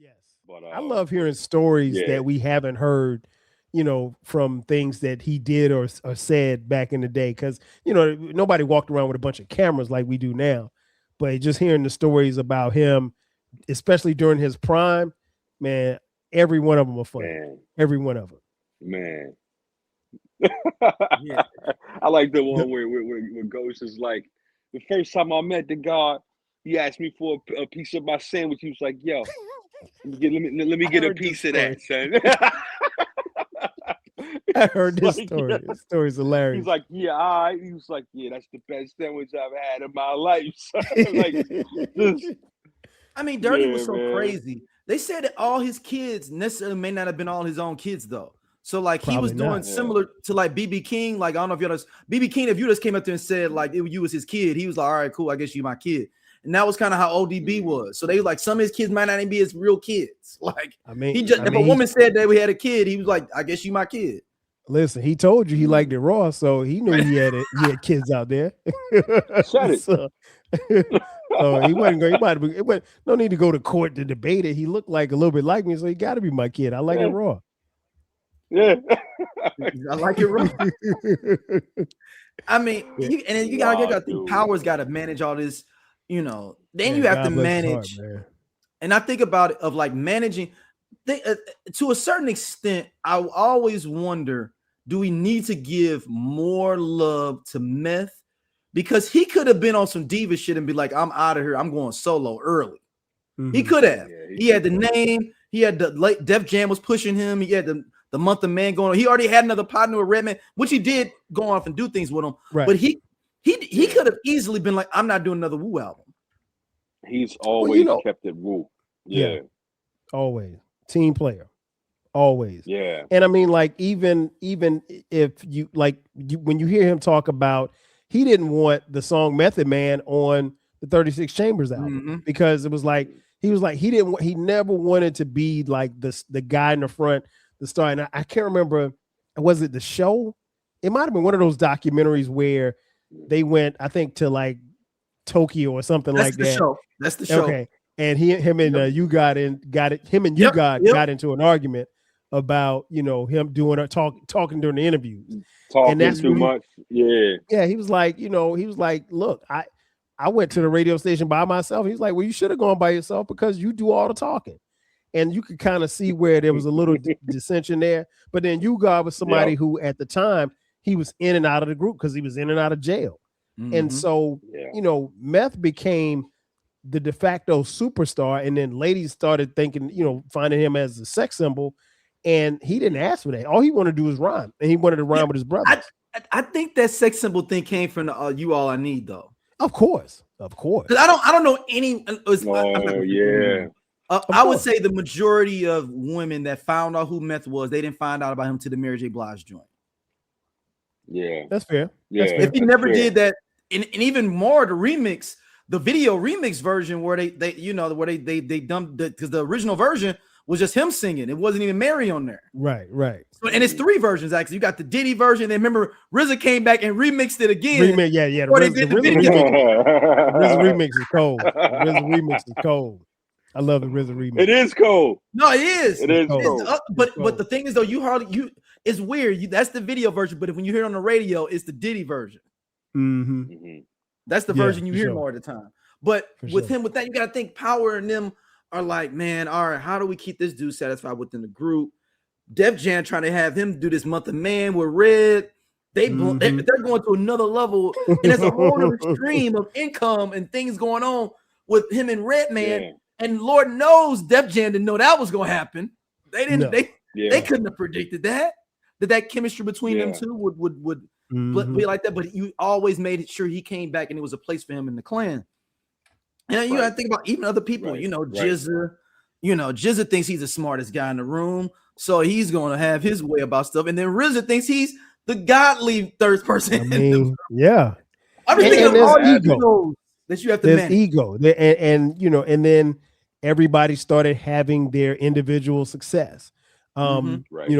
Yes. But I love hearing stories yeah, that we haven't heard, from things that he did or said back in the day. Because, nobody walked around with a bunch of cameras like we do now. But just hearing the stories about him, especially during his prime, man, every one of them are funny. man, Every one of them. man. Yeah. I like the The- one where Ghost is like, the first time I met the guy, he asked me for a piece of my sandwich. He was like, "Yo, let me I get a heard this piece of story. that, son." I heard It's this like, yeah. story. This story's He's hilarious. like, "Yeah, all right." He was like, "Yeah, that's the best sandwich I've had in my life." Son. Like, just I mean, Dirty was yeah, so man. crazy. They said that all his kids necessarily may not have been all his own kids though. So like he was Probably doing not. Yeah, similar to like BB King. Like I don't know if you noticed, BB King. If you just came up there and said like you was his kid, he was like, all right, cool. I guess you my kid. And that was kind of how ODB mm, was. So they like some of his kids might not even be his real kids. Like I mean, he just I if a mean, woman said that we had a kid, he was like, I guess you my kid. listen, he told you he liked it raw, so he knew he had kids out there. said it. so, so he wasn't going. He might have been. It was, no need to go to court to debate it. He looked like a little bit like me, so he got to be my kid. I like it Yeah, raw. yeah. I like it wrong. I mean, Yeah. and then you Wow, gotta think dude. Power's got to manage all this, Then Man, you have to God bless his heart, manage, man. and I think about it of like managing. To a certain extent, I always wonder: do we need to give more love to Meth because he could have been on some diva shit and be like, "I'm out of here. I'm going solo early." He Mhm. could have. Yeah, He had the could have. name. He had the late Def Jam was pushing him. He had the month of man going on. He already had another partner with Redman, which he did go off and do things with him. Right. But he Yeah. could have easily been like, I'm not doing another Wu album. He's Well, always kept it Wu. yeah, Yeah, always team player, always. yeah. And I mean, like even if you when you hear him talk about, he didn't want the song Method Man on the 36 Chambers album Mhm. because it was like he never wanted to be like the guy in the front, the star. And I can't remember, was it the show? It might have been one of those documentaries where they went, I think, to like Tokyo or something That's like the that. show. That's the show. Okay. And him and Yep. you got Yep. got into an argument about him doing talking during the interviews. And Talking that's too when much. Yeah, he was like, look, I went to the radio station by myself. He's like, well, you should have gone by yourself because you do all the talking. And you could kind of see where there was a little dissension there. But then God was somebody yep, who at the time he was in and out of the group because he was in and out of jail. And Mhm. so, yeah. Meth became the de facto superstar. And then ladies started thinking, finding him as a sex symbol. And he didn't ask for that. All he wanted to do was rhyme. And he wanted to rhyme with his brothers. I think that sex symbol thing came from the You All I Need though. Of course. Because I don't know any. Oh, yeah. I would say the majority of women that found out who Meth was, they didn't find out about him to the Mary J. Blige joint. Yeah, That's fair. yeah. That's fair. If he never did that, and even more the remix, the video remix version where they where they dumped because the original version was just him singing. It wasn't even Mary on there. Right. So, and it's 3 versions actually. You got the Diddy version. Then remember RZA came back and remixed it again. Remix, yeah. The before they RZA did the RZA video. remix is cold. The RZA remix is cold. I love the RZA remix. It is cold. No, it is. It is cold. cold. But the thing is though, it's weird. That's the video version, but when you hear it on the radio, it's the Diddy version. Mm-hmm. Mhm. That's the Yeah, version you for hear sure. more of the time. But For with sure. him, with that, you got to think Power and them are like, man, all right, how do we keep this dude satisfied within the group? Def Jam trying to have him do this Month of Man with Red. They're going to another level, and there's a whole other stream of income and things going on with him and Redman. Yeah. And Lord knows Def Jam didn't know that was going to happen. They didn't. No. They couldn't have predicted that chemistry between them two would be like that. But you always made sure he came back and it was a place for him in the clan. And you got to think about even other people. Right. Jizza. Jizza thinks he's the smartest guy in the room, so he's going to have his way about stuff. And then RZA thinks he's the godly third person. I mean, yeah. I'm just thinking of there's all these ego. egos that you have to There's manage. ego. And then everybody started having their individual success. Right.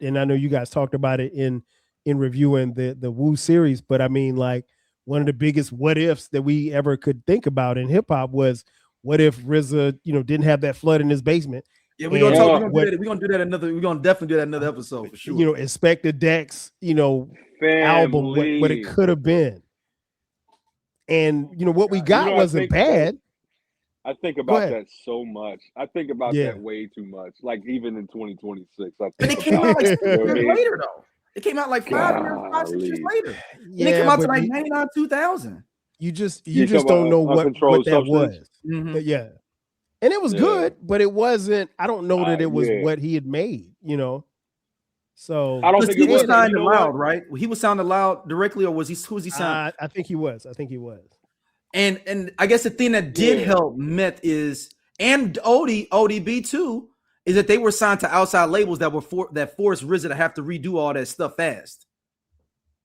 And I know you guys talked about it in reviewing the Wu series, but I mean, like, one of the biggest what ifs that we ever could think about in hip hop was what if RZA, didn't have that flood in his basement? Yeah, we're gonna And do that. We're gonna do that another. We're gonna definitely do that another episode for sure. Inspector Deck's, album, what it could have been. And what we got wasn't bad. I think about that so much. I think about that way too much. Like even in 2026, I think. And it came out like 6 years later, though. It came out like 5 6 years later. And it came out to like 99, 2000. You just don't know what that was. Mm-hmm. But yeah. And it was good, but it wasn't. I don't know that it was what he had made, So I don't think he was sounding loud, right? He was sounding loud directly, or was he? Who was he sounding? I think he was. And I guess the thing that did help Meth is, and ODB too, is that they were signed to outside labels that forced RZA to have to redo all that stuff fast.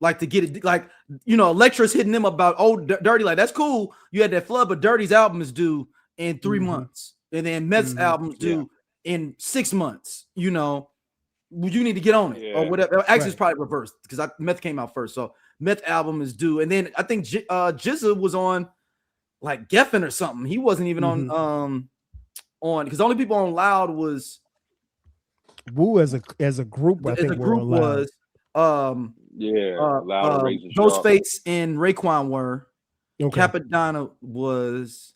Like to get it, like Electra's hitting them about Dirty, like that's cool. You had that flood, but Dirty's album is due in 3 months, and then Meth's album's due in 6 months. You need to get on it or whatever. Actually, it's probably reversed because Meth came out first, so Meth album is due, and then I think GZA was on like Geffen or something. He wasn't even on because the only people on Loud was Wu as a group. I think the group was Loud Ghostface and Raekwon were. Capadonna was,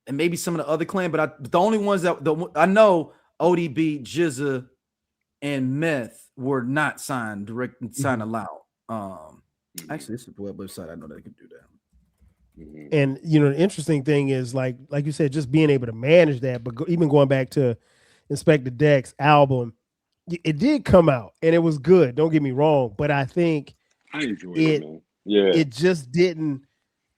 and maybe some of the other clan, but the only ones that I know, ODB, GZA, and Meth were not signed to Loud. Actually, this is the website I know that can do that. And the interesting thing is like you said, just being able to manage that. But even going back to Inspector Deck's album, it did come out and it was good. Don't get me wrong, but I think I enjoyed it, man. Yeah, it just didn't.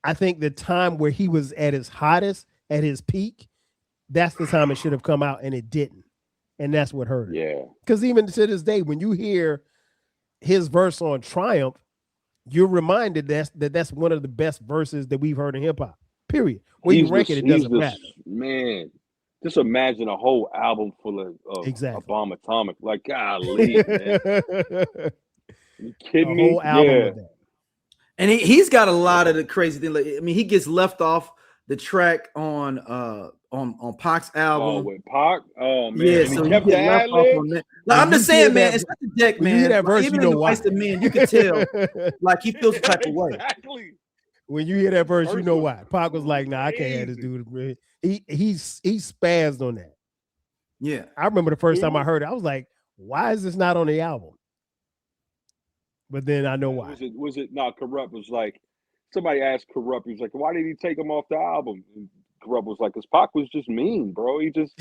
I think the time where he was at his hottest, at his peak, that's the time it should have come out, and it didn't, and that's what hurt it. Yeah, because even to this day, when you hear his verse on Triumph, you're reminded that's one of the best verses that we've heard in hip hop. Period. Where you rank it doesn't matter. Man, just imagine a whole album full of Bomb Atomic. Like, golly, man. You kidding me? Whole album of that. And he's got a lot of the crazy thing. Like, I mean, he gets left off the track on Pac's album. Oh, with Pac? Oh man, yeah. So he kept left off on that. Like, I'm just saying, man, it's not the Deck, man. You hear that verse, even in the Vice of Men, you can tell, like he feels the type of way. Exactly. When you hear that verse, you know why. Pac was like, "Nah, I can't have this dude." He spazzed on that. Yeah, I remember the first time I heard it, I was like, "Why is this not on the album?" But then I know why. Was it not Corrupt? Was like somebody asked Corrupt. He was like, "Why did he take him off the album?" And Corrupt was like, "Cause Pac was just mean, bro. He's just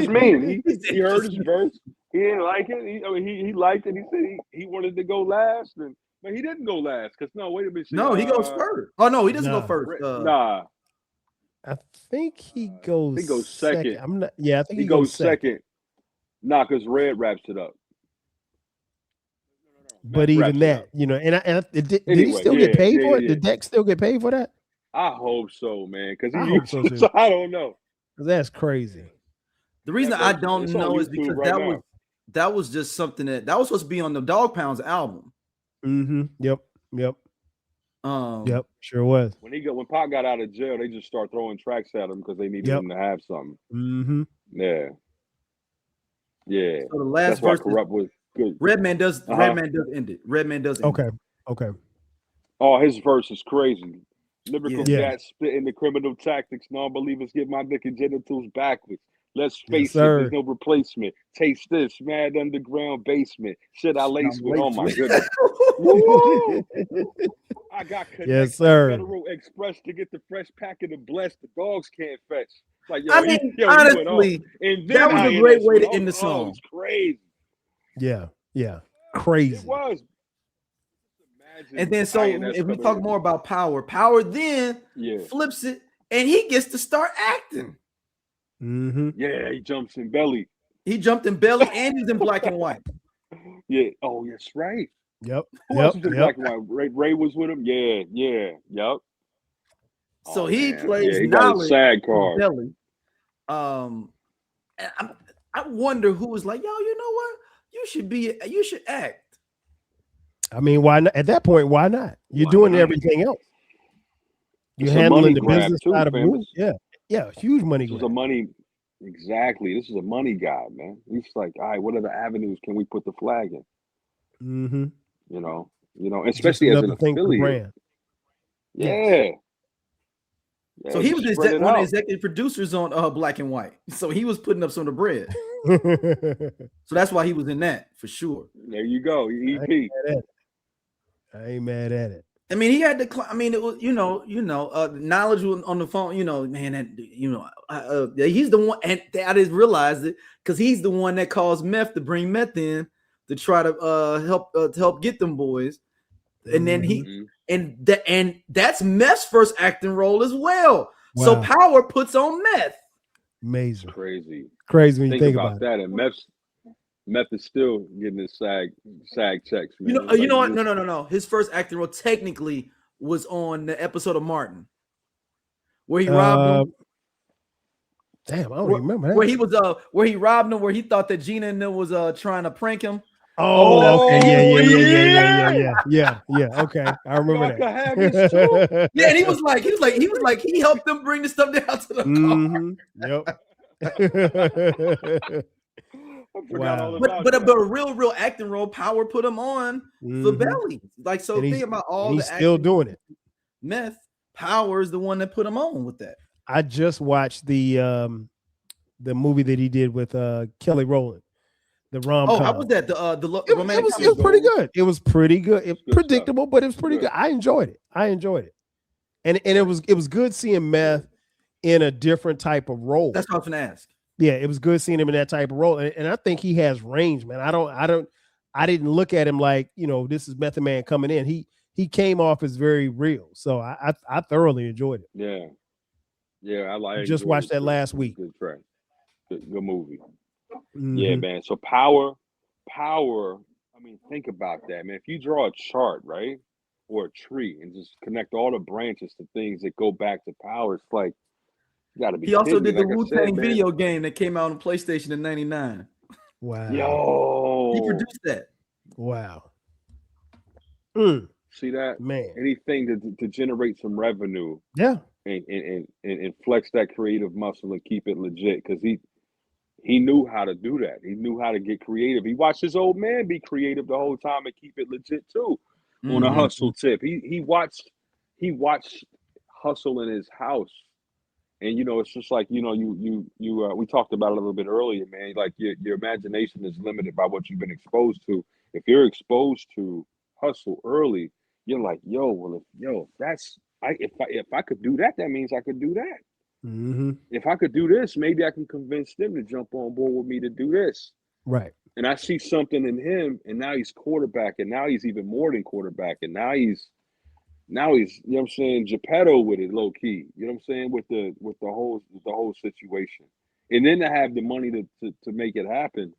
mean. He heard his verse. He didn't like it. He liked it. He said he wanted to go last, but he didn't go last. Cause wait a minute. No, he goes first. Oh no, he doesn't go first. Nah. I think he goes. He goes second. I'm not. Yeah, I think he goes second. Nah, cause Red wraps it up. But even that, did he still get paid for it? Did Deck still get paid for that? I hope so, man. Because so I don't know. That's crazy. The reason I don't know is because that was just something that was supposed to be on the Dog Pounds album. Mm-hmm. Yep. Yep. Sure was. When Pac got out of jail, they just start throwing tracks at him because they needed him to have something. Mm-hmm. Yeah. So the last verse Corrupt was good. Redman does end it. Redman does end it. Okay. Oh, his verse is crazy. Lyrical cats spitting the criminal tactics. Non-believers get my dick and genitals backwards. Let's face it, there's no replacement. Taste this, mad underground basement. Shit I lace with. Oh my goodness. I got connected to Federal Express to get the fresh packet of Blessed. The dogs can't fetch. Like, honestly, and that was a great way to end the song. It's crazy. Yeah. Crazy. It was. And then if we talk more about Power then flips it and he gets to start acting. Mm-hmm. Yeah, he jumps in Belly. He jumped in Belly and he's in Black and White. Yeah. Oh, that's right. Yep. Who else was in Black and White? Ray was with him. Yeah. Yep. So he plays he got a sad card. Belly. I wonder who was like, yo, you know what? You should act. I mean, why not? At that point, why not? You're doing everything else. You're It's a handling money the grab business too, side of fam. moves. Yeah, huge money This is grab. a money. Exactly. This is a money guy, man. He's like, all right, what other avenues can we put the flag in? Mm-hmm. Just Especially as an another thing for the affiliate. brand. Yeah. So Yeah, he you was spread it one of the out. executive producers on Black and White. So he was putting up some of the bread. So that's why he was in that for sure. There you go. EP. I ain't mad at it. I mean, he had to. I mean, it was knowledge on the phone. Man, that he's the one, and I just realized it because he's the one that caused Meth to bring Meth in to try to help get them boys, and then and that's Meth's first acting role as well. Wow. So Power puts on Meth. Amazing, crazy when you think about that. And Meth is still getting his SAG checks, man. You know what? No. His first acting role technically was on the episode of Martin, where he robbed him. Damn, I don't even remember that. Where he robbed him, where he thought that Gina and them was trying to prank him. Oh, okay, yeah. Okay, I remember that. Yeah, and he was like, he helped them bring the stuff down to the car. Yep. Wow. But a real acting role, Power put him on for Belly. Like, so think about all he's still doing it. Meth, Power is the one that put him on with that. I just watched the movie that he did with Kelly Rowland, the rom-com. Oh, how was that? It was pretty good. It was pretty good. It was predictable, but it was pretty good. I enjoyed it. And it was good seeing Meth in a different type of role. That's what I was gonna ask. Yeah, it was good seeing him in that type of role, and I think he has range, man. I didn't look at him like, this is Method Man coming in. He came off as very real, so I thoroughly enjoyed it. Yeah, I like. Just watched that last week. Good track, good movie. Yeah, man. So power. I mean, think about that, man. If you draw a chart, right, or a tree, and just connect all the branches to things that go back to power, it's like. He also did the Wu-Tang video game that came out on PlayStation in '99. Wow. Yo. He produced that. Wow. See that? Man. Anything to generate some revenue. Yeah. And flex that creative muscle and keep it legit. Because he knew how to do that. He knew how to get creative. He watched his old man be creative the whole time and keep it legit too. On a hustle tip. He watched hustle in his house. And it's just like we talked about it a little bit earlier, man. Like your imagination is limited by what you've been exposed to. If you're exposed to hustle early, you're like, if I could do that, that means I could do that. Mm-hmm. If I could do this, maybe I can convince them to jump on board with me to do this. Right. And I see something in him, and now he's quarterback, and now he's even more than quarterback, and now he's Geppetto with it, low key. You know what I'm saying? With the whole situation. And then to have the money to make it happen.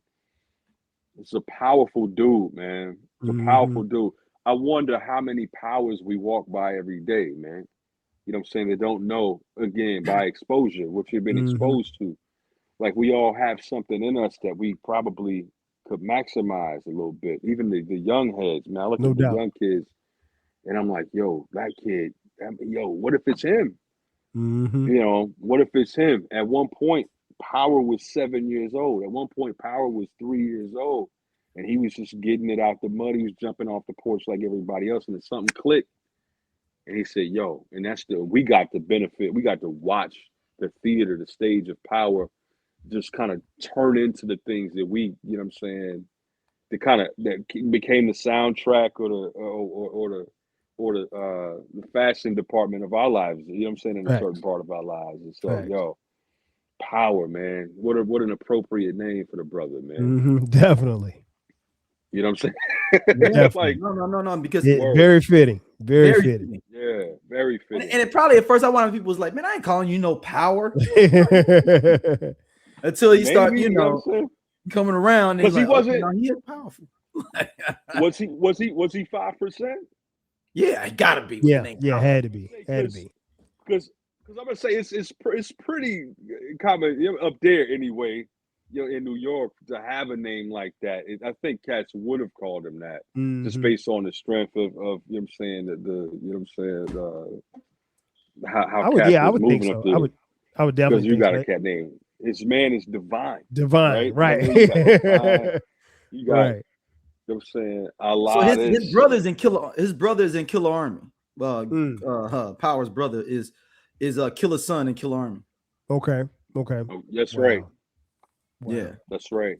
It's a powerful dude, man. It's a powerful dude. I wonder how many powers we walk by every day, man. You know what I'm saying? They don't know, again, by exposure, what you've been exposed to. Like, we all have something in us that we probably could maximize a little bit. Even the young heads, man. I look at the young kids. And I'm like, that kid, what if it's him? What if it's him? At one point, Power was 7 years old. At one point, Power was 3 years old. And he was just getting it out the mud. He was jumping off the porch like everybody else. And then something clicked. And he said, and we got the benefit. We got to watch the theater, the stage of Power just kind of turn into the things that we, you know what I'm saying, that became the soundtrack or the fashion department of our lives, you know what I'm saying, in a certain part of our lives. And so, Power, man. What an appropriate name for the brother, man. Definitely. You know what I'm saying? Like, no, because very fitting. Very fitting. Yeah, very fitting. And it probably at first I wanted people was like, man, I ain't calling you no Power. Until you start, coming around. Because he wasn't. He is powerful. Was he 5%? Yeah, it gotta be. Yeah, had to be. Because I'm gonna say it's pretty common up there anyway. In New York, to have a name like that, I think cats would have called him that, just based on the strength of you know what I'm saying, how I would, cats yeah, I was would think moving up so. there. I would Because definitely you think got so. a cat named, his man is Divine. Divine, right? You got Divine. You got, Right. you know what I'm saying, a So lot of his this. brother's in Killer. His brother's in Killer Army. Power's brother is Killer Son in Killer Army. Okay. Okay. Oh, that's Wow. right. Wow. Yeah. That's right.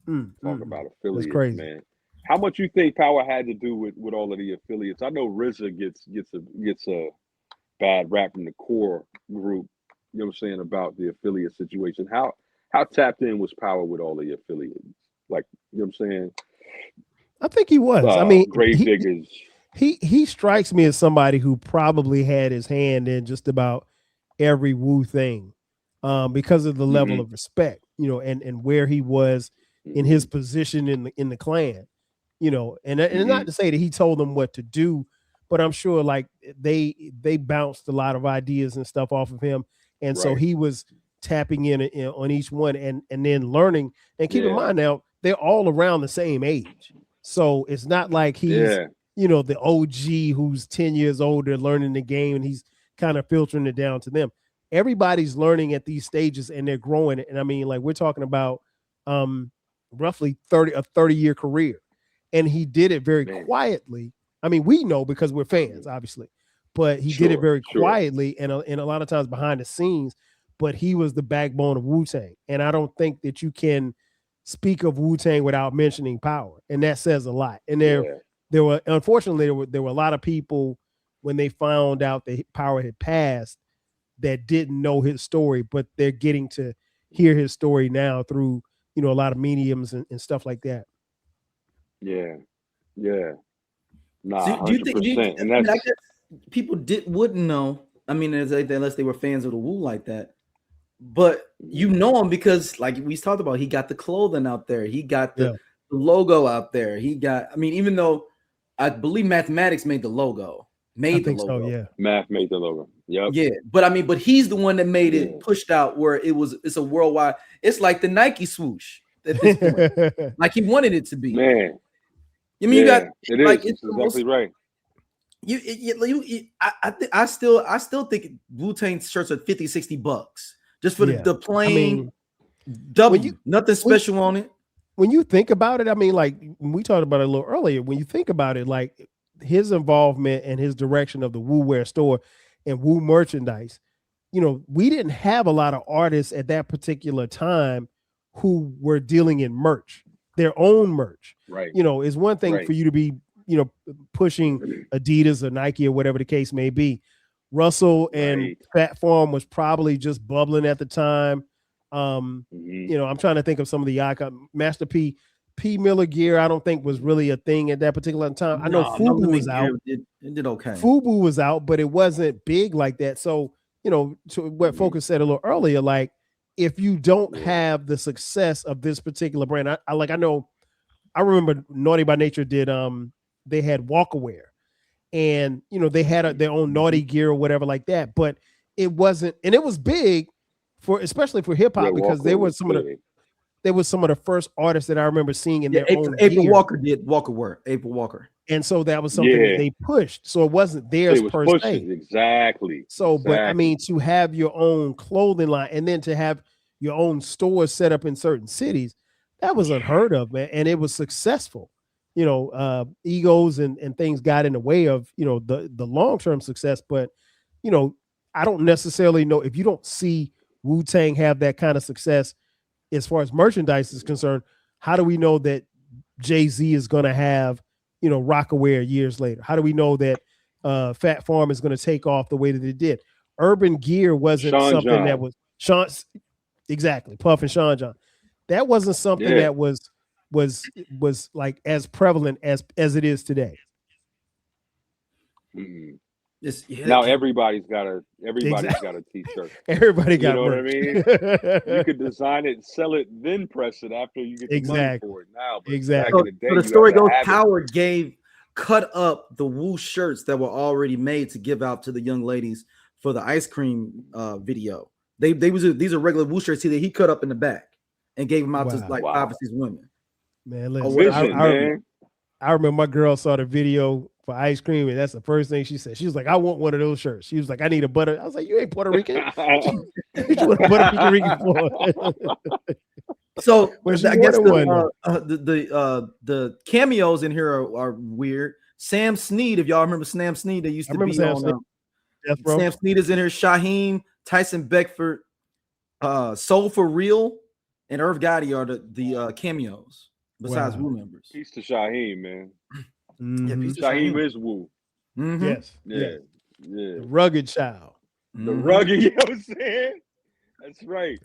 Talk about That's affiliates, crazy. man. How much you think Power had to do with all of the affiliates? I know RZA gets a bad rap from the core group. You know what I'm saying, about the affiliate situation. How tapped in was Power with all the affiliates? Like, you know what I'm saying? I think he was. I mean, Grave Diggers. He strikes me as somebody who probably had his hand in just about every Wu thing, because of the level of respect, you know, and where he was in his position in the clan, you know, and not to say that he told them what to do, but I'm sure like they bounced a lot of ideas and stuff off of him, and so he was tapping in on each one and then learning. And keep in mind now they're all around the same age, so it's not like he's you know, the OG who's 10 years older learning the game and he's kind of filtering it down to them. Everybody's learning at these stages and they're growing. And I mean, like we're talking about roughly 30-year career. And he did it very quietly. I mean, we know because we're fans, obviously, but he did it very quietly and a lot of times behind the scenes. But he was the backbone of Wu-Tang. And I don't think that you can speak of Wu-Tang without mentioning Power. And that says a lot. And there were, unfortunately, there were a lot of people when they found out that Power had passed that didn't know his story, but they're getting to hear his story now through, you know, a lot of mediums and stuff like that. Yeah. Nah, So do you think, 100%. And that's, I guess people wouldn't know. I mean, unless they were fans of the Wu like that. But you know him because, like we talked about, he got the clothing out there. He got the logo out there. He got, I mean, even though I believe Mathematics made the logo. I think so, yeah. Math made the logo. Yep. Yeah, but I mean, but he's the one that made it pushed out where it's a worldwide. It's like the Nike swoosh at this point. Like he wanted it to be. Man. I mean, you got it like is. It's exactly right. I still think Wu-Tang shirts are $50-$60 just for the plain W. Nothing special on it. When you think about it, I mean, like we talked about it a little earlier. When you think about it, like his involvement and his direction of the Wu Wear store and Wu merchandise, you know, we didn't have a lot of artists at that particular time who were dealing in merch, their own merch. Right. You know, it's one thing for you to be, you know, pushing Adidas or Nike or whatever the case may be. Russell and Fat Farm was probably just bubbling at the time. You know, I'm trying to think of some of the icon. Master P Miller gear, I don't think was really a thing at that particular time. I know Fubu was out. It did okay. Fubu was out, but it wasn't big like that. So, you know, to what Focus said a little earlier, like if you don't have the success of this particular brand, I remember Naughty by Nature did they had Walkerwear, and you know they had their own Naughty gear or whatever like that, but it wasn't, and it was big for especially for hip hop because they were some of the first artists that I remember seeing in their own April gear. Walker did Walker, and so that was something that they pushed. So it wasn't theirs per se. Exactly. So, but I mean, to have your own clothing line and then to have your own stores set up in certain cities, that was unheard of, man. And it was successful. You know, egos and things got in the way of, you know, the long-term success. But, you know, I don't necessarily know if you don't see Wu-Tang have that kind of success as far as merchandise is concerned. How do we know that Jay-Z is going to have, you know, Rockaware years later? How do we know that Fat Farm is going to take off the way that it did? Urban Gear wasn't something that was Sean, exactly, Puff and Sean John. That wasn't something that was like as prevalent as it is today. Now everybody's got a t-shirt. Everybody got what I merch. mean? You could design it, sell it, then press it after you get the money for it. Now, but back in the day, so the story goes, Power cut up the Wu shirts that were already made to give out to the young ladies for the ice cream video. These are regular Wu shirts he cut up in the back and gave them out to like 5 or 6 women. Man, listen, I remember my girl saw the video for ice cream, and that's the first thing she said. She was like, "I want one of those shirts." She was like, "I need a butter." I was like, "You ain't Puerto Rican. You want a Puerto Rican for?" So Well, she I guess wanted the cameos in here are weird. Sam Snead, if y'all remember Sam Snead, they used I to remember be Sam on. Snead. Death Row. Sam Snead is in here. Shaheem, Tyson Beckford, Soul for Real, and Irv Gotti are the cameos besides Wow. Wu members. Peace to Shaheem, man. Yeah, peace to Shaheem is Wu. Mhm. Yes, Yeah, yes. yeah. The rugged child. The Mhm. rugged, you know what I'm saying? That's right.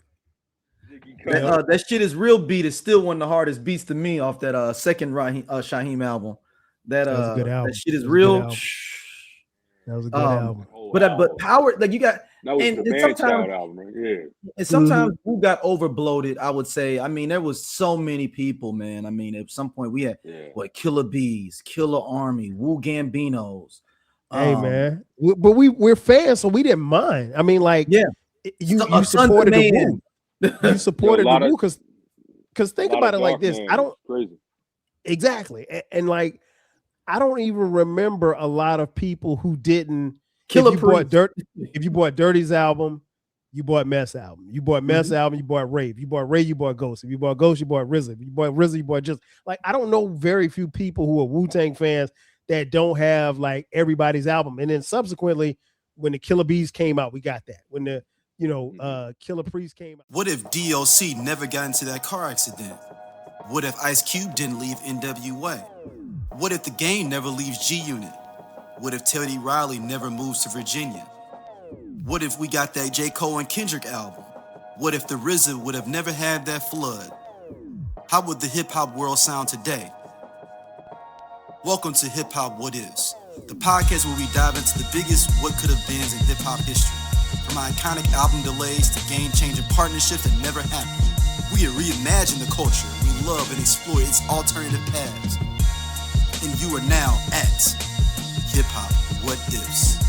That shit is real beat. It's still one of the hardest beats to me off that second Shaheem album. That was a good album. that shit is That was a good real. album. That was a good album. But power, like you got, that was and the Man sometimes- Child album, right? Yeah. and sometimes Wu got overbloated. I would say. I mean, there was so many people, man. I mean, at some point we had what Killer Bees, Killer Army, Wu Gambinos. Hey man, but we're fans, so we didn't mind. I mean, like, yeah, you supported the Wu. You supported the Wu because think about it like this. I don't crazy. Exactly, and like I don't even remember a lot of people who didn't. Killer If you bought Dirty's album, you bought Mess album. You bought Mess album, you bought Rave. You bought Ray, you bought Ghost. If you bought Ghost, you bought RZA. If you bought RZA, you bought just like I don't know very few people who are Wu-Tang fans that don't have like everybody's album. And then subsequently, when the Killer Bees came out, we got that. When the Killer Priest came out. What if DOC never got into that car accident? What if Ice Cube didn't leave NWA? What if the Game never leaves G-Unit? What if Teddy Riley never moves to Virginia? What if we got that J. Cole and Kendrick album? What if the RZA would have never had that flood? How would the hip-hop world sound today? Welcome to Hip Hop What Ifs, the podcast where we dive into the biggest what could have beens in hip-hop history. From iconic album delays to game-changing partnerships that never happened, we reimagine the culture we love and explore its alternative paths. And you are now at Hip Hop What Ifs.